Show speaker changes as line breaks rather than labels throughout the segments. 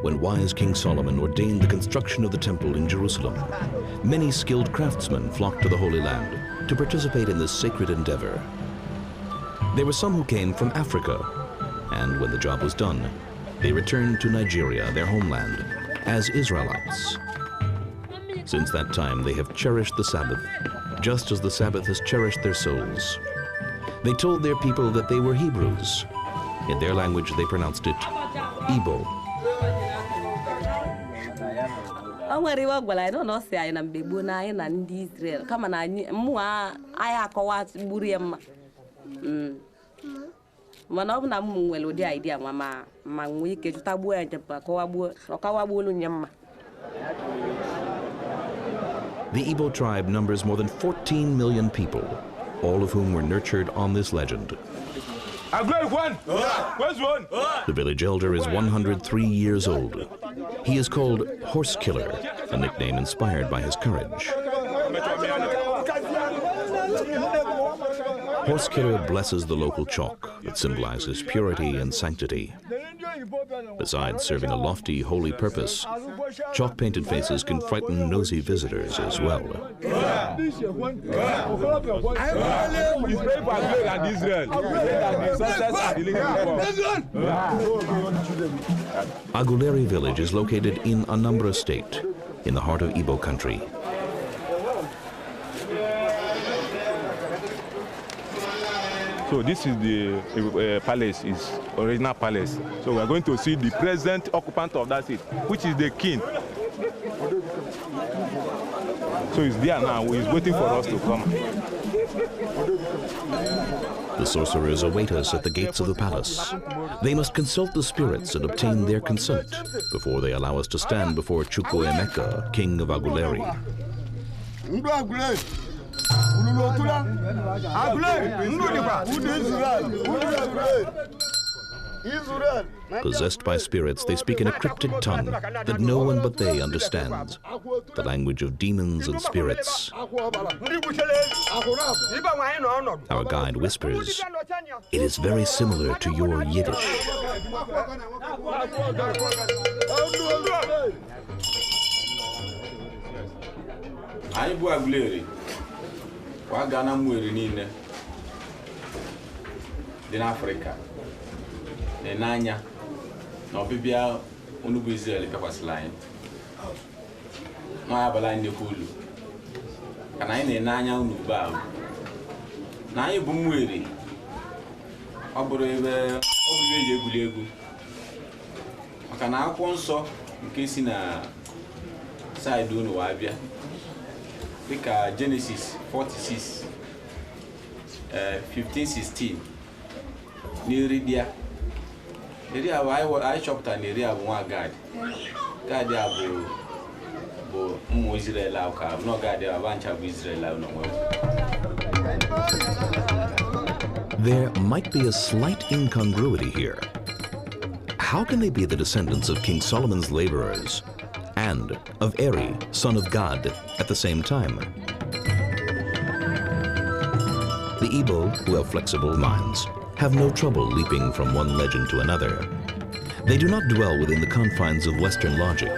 when wise King Solomon ordained the construction of the temple in Jerusalem, many skilled craftsmen flocked to the Holy Land to participate in this sacred endeavor. There were some who came from Africa, and when the job was done, they returned to Nigeria, their homeland, as Israelites. Since that time, they have cherished the Sabbath, just as the Sabbath has cherished their souls. They told their people that they were Hebrews. In their language, they pronounced it Igbo. The Igbo tribe numbers more than 14 million people, all of whom were nurtured on this legend. The village elder is 103 years old. He is called Horse Killer, a nickname inspired by his courage. Horse Killer blesses the local chalk that symbolizes purity and sanctity. Besides serving a lofty, holy purpose, chalk-painted faces can frighten nosy visitors as well. Aguleri village is located in Anambra State, in the heart of Igbo country.
So this is the palace, is original palace. So we are going to see the present occupant of that seat, which is the king. So he's there now, he's waiting for us to come.
The sorcerers await us at the gates of the palace. They must consult the spirits and obtain their consent before they allow us to stand before Chukwuemeka, king of Aguleri. Possessed by spirits, they speak in a cryptic tongue that no one but they understands, the language of demons and spirits. Our guide whispers, "It is very similar to your Yiddish."
Ghana mwere niile dị n'Afrịka na-enanya na ọbịbịa onugbu Israel bịakwasịrị anyị nwa abalị anyị nekwa ulu ka na anyị na-enanya onugbu ahụ na anyị bụ mwere ọ bụrụ ebe eji egwuri egwu maka na akwụkwọ nsọ nke si na saịdị unu wee bịa dịka Genesis 46 15-16 n'Iridia Iria anyị chọpụtara na Iria bụ nwa Gad. Gad ya bụ ụmụ Israel ahụ ka nọ Gad ya abancha bụ Israel ahụ n'onwe.
There might be a slight incongruity here. How can they be the descendants of King Solomon's laborers and of Eri, son of God, at the same time? The Igbo, who have flexible minds, have no trouble leaping from one legend to another. They do not dwell within the confines of Western logic.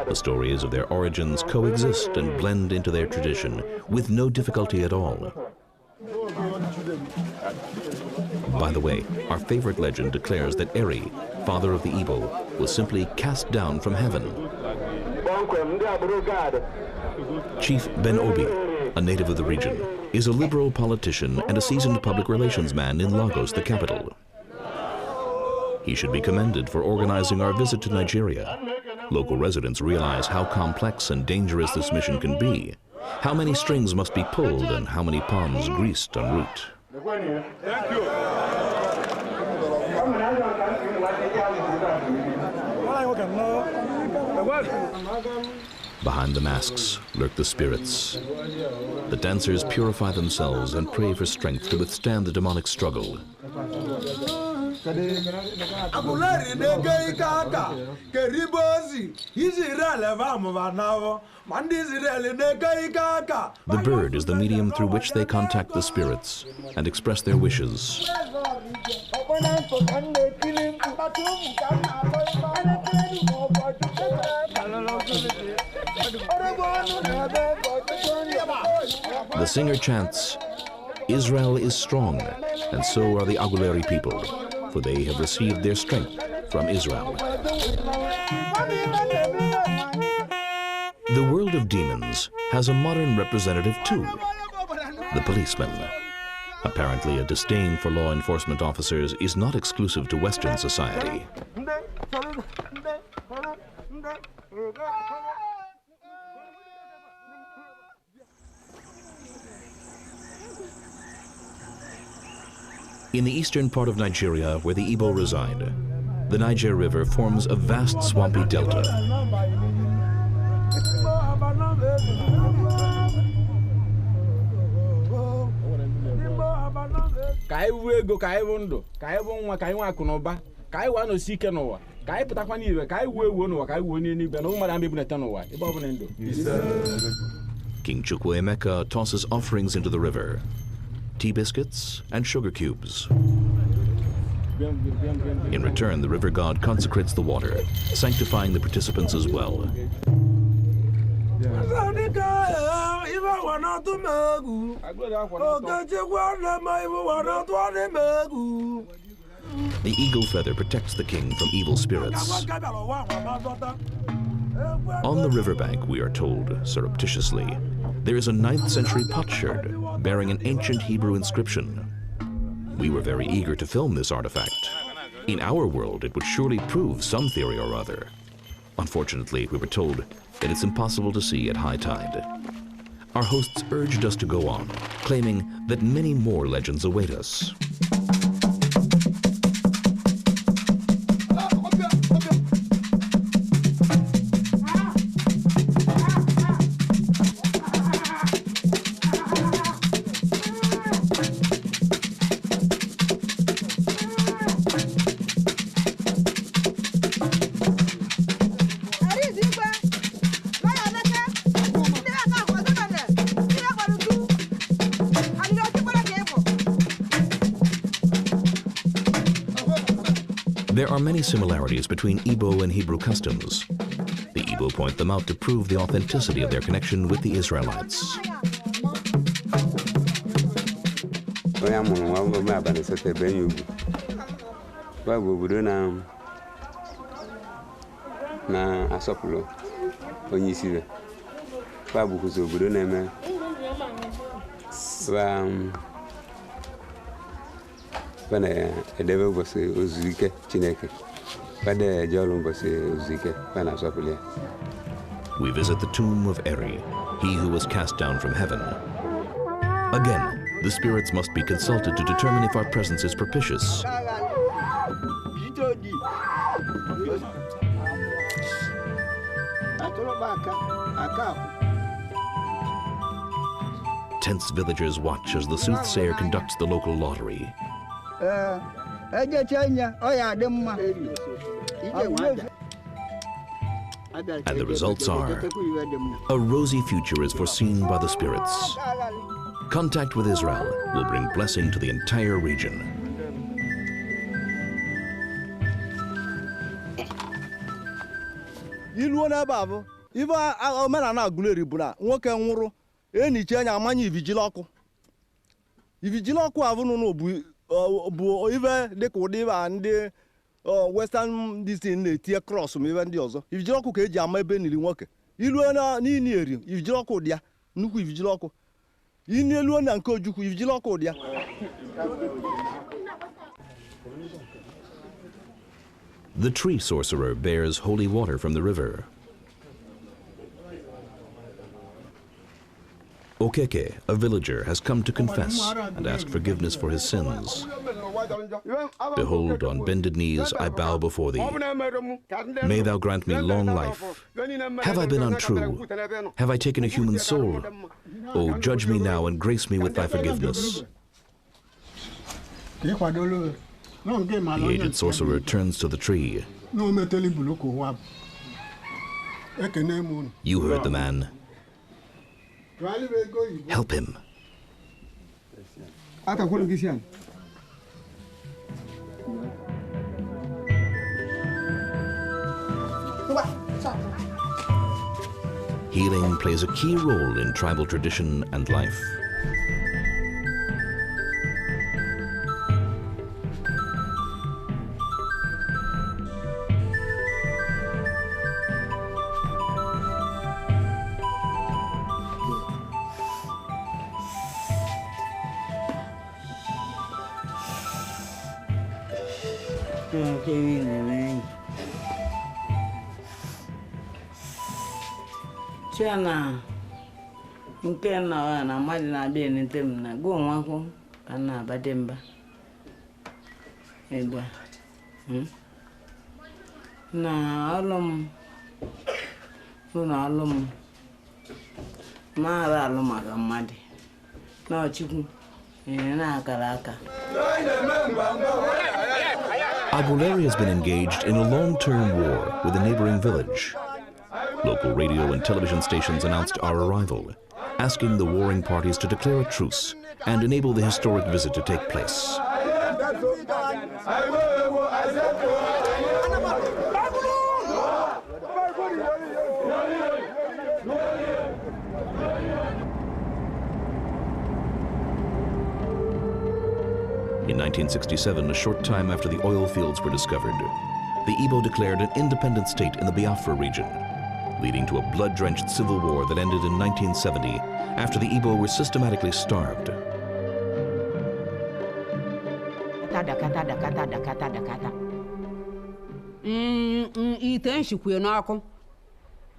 The stories of their origins coexist and blend into their tradition with no difficulty at all. By the way, our favorite legend declares that Eri, father of the Igbo, was simply cast down from heaven. Chief Ben Obi, a native of the region, is a liberal politician and a seasoned public relations man in Lagos, the capital. He should be commended for organizing our visit to Nigeria. Local residents realize how complex and dangerous this mission can be, how many strings must be pulled, and how many palms greased en route.
Thank you.
Behind the masks lurk the spirits. The dancers purify themselves and pray for strength to withstand the demonic struggle.
Aguleri de gay kaka, Keribosi, Israel Vamanavo, Mandisrael de gay kaka.
The bird is the medium through which they contact the spirits and express their wishes. The singer chants, Israel is strong, and so are the Aguleri people, for they have received their strength from Israel. The world of demons has a modern representative too, the policeman. Apparently, a disdain for law enforcement officers is not exclusive to Western society. In the eastern part of Nigeria, where the Igbo reside, the Niger River forms a vast swampy delta. King Chukwuemeka tosses offerings into the river, tea biscuits and sugar cubes. In return, the river god consecrates the water, sanctifying the participants as well. The eagle feather protects the king from evil spirits. On the riverbank, we are told, surreptitiously, there is a 9th century potsherd bearing an ancient Hebrew inscription. We were very eager to film this artifact. In our world, it would surely prove some theory or other. Unfortunately, we were told that it's impossible to see at high tide. Our hosts urged us to go on, claiming that many more legends await us. There are many similarities between Igbo and Hebrew customs. The Igbo point them out to prove the authenticity of their connection with the Israelites. We visit the tomb of Eri, he who was cast down from heaven. Again, the spirits must be consulted to determine if our presence is propitious. Tense villagers watch as the soothsayer conducts the local lottery. And the results are, a rosy future is foreseen by the spirits. Contact with Israel will bring blessing to the entire region.
Western this in the tear cross even the other. If you look at Jama Benny Walker, you learn near him. If you look at ya, Nuku if you look. You need one and code you if you look at ya.
The tree sorcerer bears holy water from the river. Okeke, a villager, has come to confess and ask forgiveness for his sins. Behold, on bended knees I bow before thee. May thou grant me long life. Have I been untrue? Have I taken a human soul? Oh, judge me now and grace me with thy forgiveness. The aged sorcerer turns to the tree. You heard the man. Help him. Healing plays a key role in tribal tradition and life.
Chana, nke na mmadụ na-abịa enete m na gụọ nwakwụ ka na-abade mba ebe na ọlụ m ụlọ ọlụ m mara alụ maka mmadụ na ọchịkwu na akara aka.
Aguleri has been engaged in a long-term war with a neighboring village. Local radio and television stations announced our arrival, asking the warring parties to declare a truce and enable the historic visit to take place. In 1967, a short time after the oil fields were discovered, the Igbo declared an independent state in the Biafra region, leading to a blood-drenched civil war that ended in 1970 after the Igbo were systematically starved.
Ite nshikwe n'ọkụ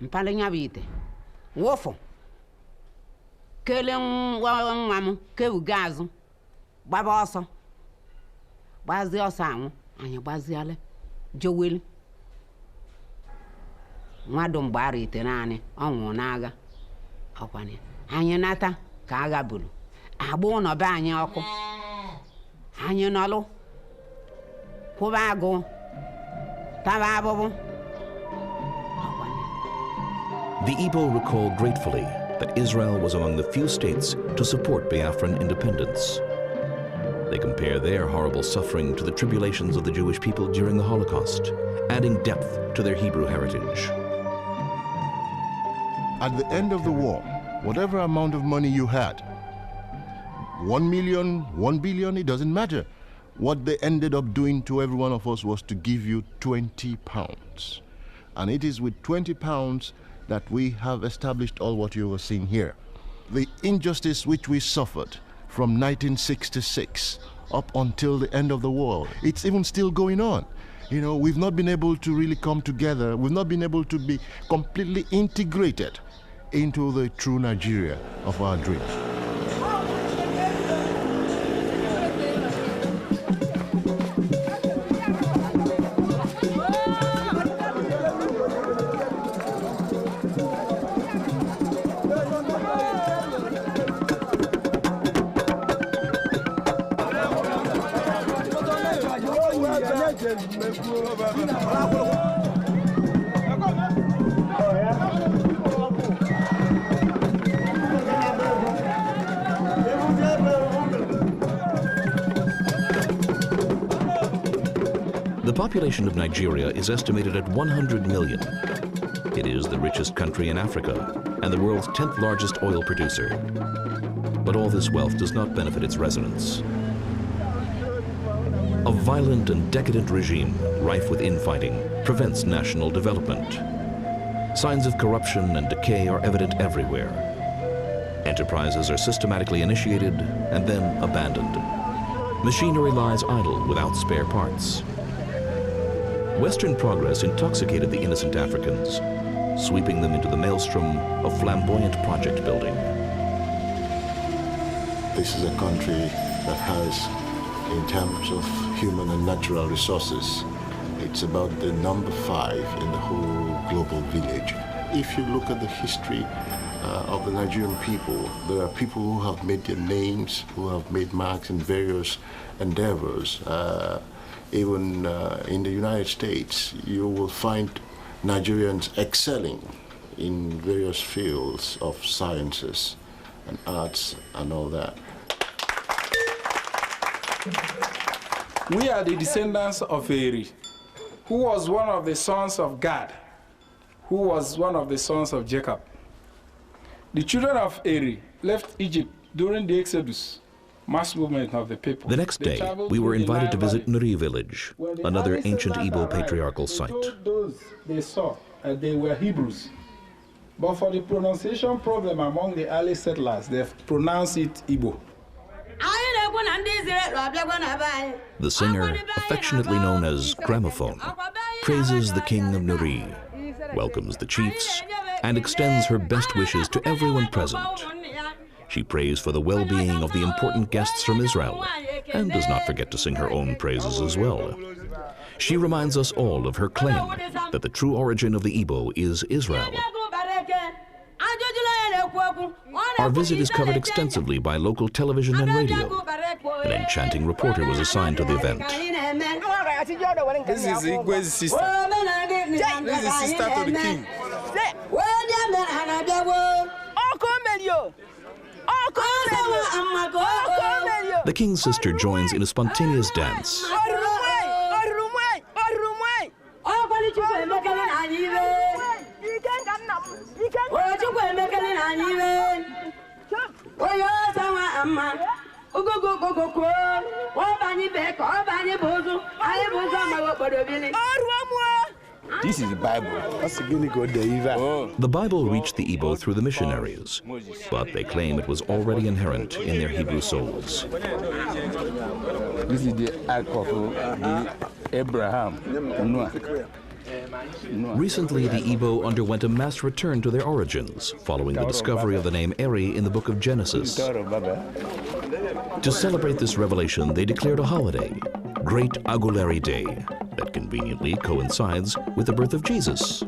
mpalanya bụ ite wụfụ kele nwa m kebuga azụ gbaba ọsọ gbazie ọsọ anwụ anyị gbaziale joweli mmadụ mgbe ara ite naanị ọ nwụrụ n'agha ọkwanye anyị nata ka agha buru agba ụlọ be anyị ọkụ anyị nọlụ kwụba agụ taba abụbụ.
The Igbo recall gratefully that Israel was among the few states to support Biafran independence. They compare their horrible suffering to the tribulations of the Jewish people during the Holocaust, adding depth to their Hebrew heritage.
At the end of the war, whatever amount of money you had, 1 million, 1 billion, it doesn't matter. What they ended up doing to every one of us was to give you 20 pounds. And it is with 20 pounds that we have established all what you were seeing here. The injustice which we suffered from 1966 up until the end of the war, it's even still going on. You know, we've not been able to really come together. We've not been able to be completely integrated into the true Nigeria of our dreams.
The population of Nigeria is estimated at 100 million. It is the richest country in Africa and the world's 10th largest oil producer. But all this wealth does not benefit its residents. A violent and decadent regime, rife with infighting, prevents national development. Signs of corruption and decay are evident everywhere. Enterprises are systematically initiated and then abandoned. Machinery lies idle without spare parts. Western progress intoxicated the innocent Africans, sweeping them into the maelstrom of flamboyant project building.
This is a country that has, in terms of human and natural resources, it's about the number 5 in the whole global village. If you look at the history of the Nigerian people, there are people who have made their names, who have made marks in various endeavors. Even in the United States, you will find Nigerians excelling in various fields of sciences and arts and all that.
We are the descendants of Eri, who was one of the sons of Gad, who was one of the sons of Jacob. The children of Eri left Egypt during the Exodus, mass movement of the people.
The next day, we were invited to visit Nuri village, another ancient Igbo patriarchal site.
Those they saw, they were Hebrews. But for the pronunciation problem among the early settlers, they pronounced it Igbo.
The singer, affectionately known as Gramophone, praises the king of Nuri, welcomes the chiefs, and extends her best wishes to everyone present. She prays for the well-being of the important guests from Israel, and does not forget to sing her own praises as well. She reminds us all of her claim that the true origin of the Igbo is Israel. Our visit is covered extensively by local television and radio. An enchanting reporter was assigned to the event.
This is Igwe's sister. This is sister to the king.
The king's sister joins in a spontaneous dance.
This is the Bible.
The Bible reached the Igbo through the missionaries, but they claim it was already inherent in their Hebrew souls.
This is the ark of Abraham.
Recently, the Igbo underwent a mass return to their origins, following the discovery of the name Eri in the book of Genesis. To celebrate this revelation, they declared a holiday, Great Aguleri Day, that conveniently coincides with the birth of Jesus.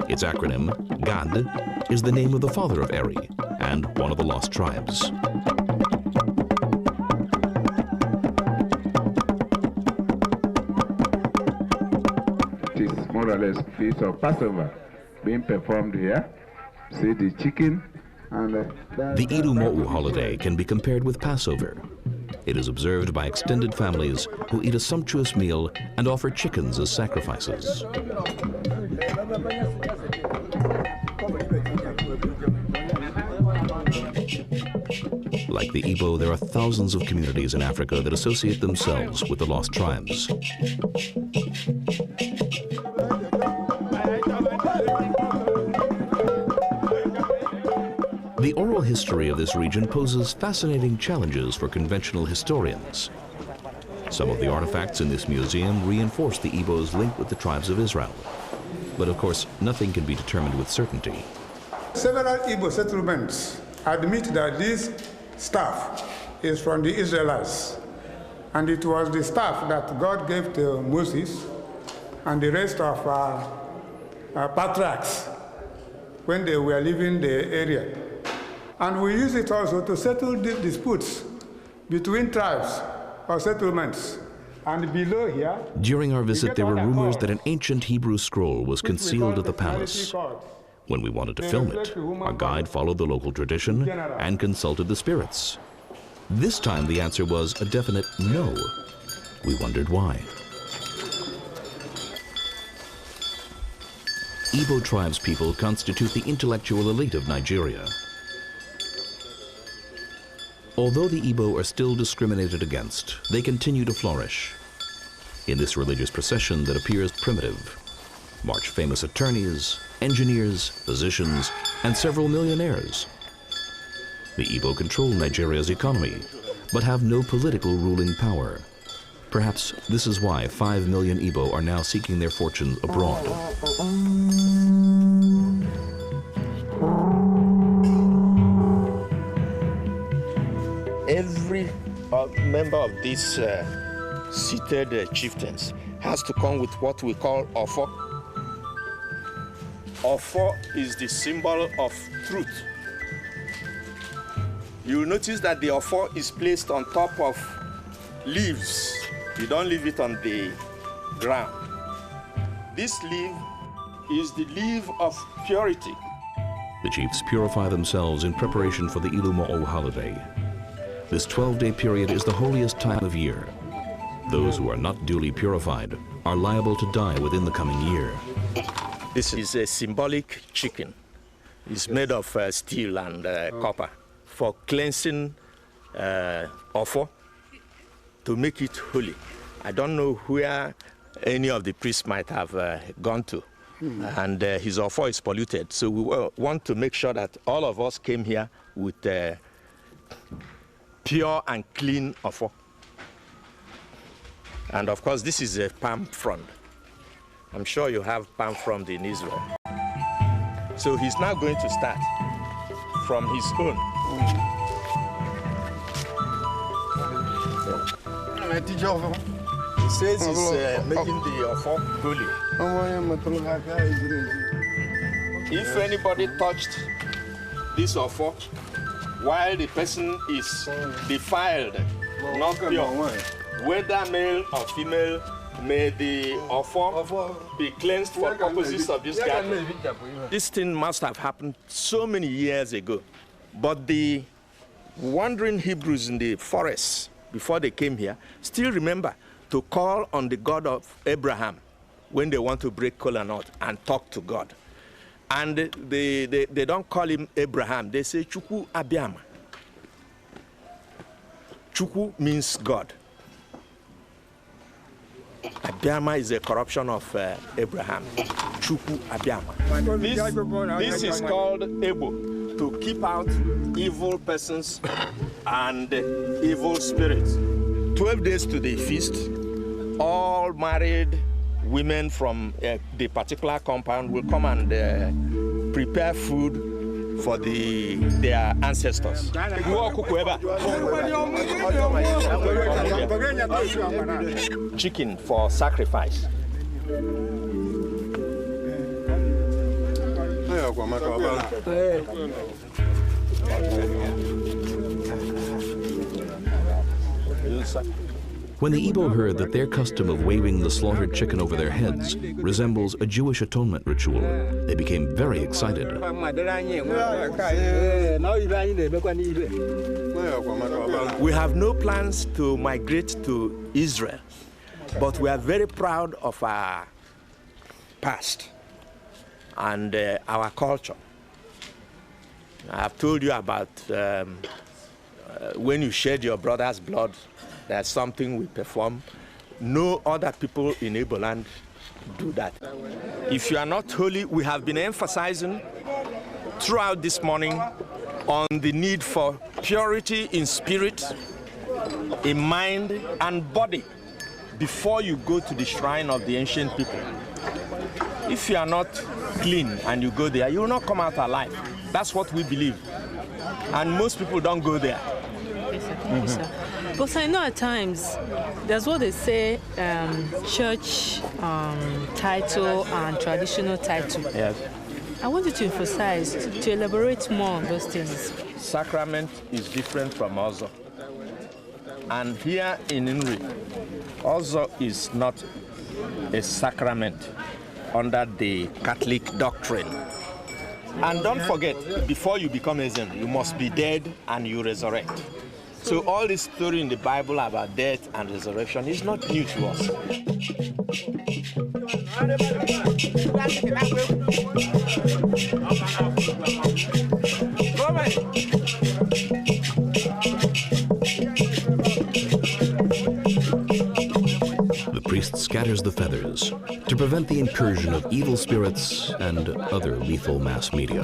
Its acronym, Gad, is the name of the father of Eri and one of the lost tribes.
It is more or less feast of Passover being performed here. See the chicken and
the Idu Mo'u holiday can be compared with Passover. It is observed by extended families who eat a sumptuous meal and offer chickens as sacrifices. Like the Igbo, there are thousands of communities in Africa that associate themselves with the lost tribes. The oral history of this region poses fascinating challenges for conventional historians. Some of the artifacts in this museum reinforce the Igbo's link with the tribes of Israel. But of course, nothing can be determined with certainty.
Several Igbo settlements admit that this staff is from the Israelites, and it was the staff that God gave to Moses and the rest of patriarchs when they were leaving the area. And we use it also to settle disputes between tribes or settlements. And below here,
during our visit, there were rumors that an ancient Hebrew scroll was concealed at the palace. When we wanted to film it, our guide followed the local tradition and consulted the spirits. This time the answer was a definite no. We wondered why. Igbo tribespeople constitute the intellectual elite of Nigeria. Although the Igbo are still discriminated against, they continue to flourish. In this religious procession that appears primitive, march famous attorneys, engineers, physicians, and several millionaires. The Igbo control Nigeria's economy, but have no political ruling power. Perhaps this is why 5 million Igbo are now seeking their fortunes abroad.
Every member of these seated chieftains has to come with what we call ofo. Ofo is the symbol of truth. You will notice that the ofo is placed on top of leaves You don't leave it on the ground. This leaf is the leaf of purity.
The chiefs purify themselves in preparation for the Ilumo'o holiday. This 12-day period is the holiest time of year. Those who are not duly purified are liable to die within the coming year.
This is a symbolic chicken. It's made of steel and copper for cleansing offo, to make it holy. I don't know where any of the priests might have gone to, and his offo is polluted. So we want to make sure that all of us came here with pure and clean offo. And of course, this is a palm frond. I'm sure you have palm frond in Israel. So he's now going to start from his own. He says he's making the offo holy. If anybody touched this offo while the person is defiled, not pure, whether male or female, may the offo be cleansed for purposes of this garden. This thing must have happened so many years ago. But the wandering Hebrews in the forests, before they came here, still remember to call on the God of Abraham when they want to break kola nut and talk to God. And they don't call him Abraham, they say Chukwu Abiama. Chukwu means God. Abiama is a corruption of Abraham. Chukwu Abiama. This is called Ebo, to keep out evil persons and evil spirits. 12 days to the feast, all married women from the particular compound will come and prepare food for their ancestors. Chicken for sacrifice.
When the Igbo heard that their custom of waving the slaughtered chicken over their heads resembles a Jewish atonement ritual, they became very excited.
We have no plans to migrate to Israel, but we are very proud of our past and our culture. I have told you about when you shed your brother's blood, that's something we perform. No other people in Igbo land do that. If you are not holy, we have been emphasizing throughout this morning on the need for purity in spirit, in mind, and body before you go to the shrine of the ancient people. If you are not clean and you go there, you will not come out alive. That's what we believe. And most people don't go there.
Yes, sir. Thank you, sir. But I know at times, there's what they say, church title and traditional title.
Yes.
I want you to emphasize, to elaborate more on those things.
Sacrament is different from Ozo. And here in Nri, Ozo is not a sacrament under the Catholic doctrine. And don't forget, before you become a Zen, you must be dead and you resurrect. So all this story in the Bible about death and resurrection is not new to us.
The priest scatters the feathers to prevent the incursion of evil spirits and other lethal mass media.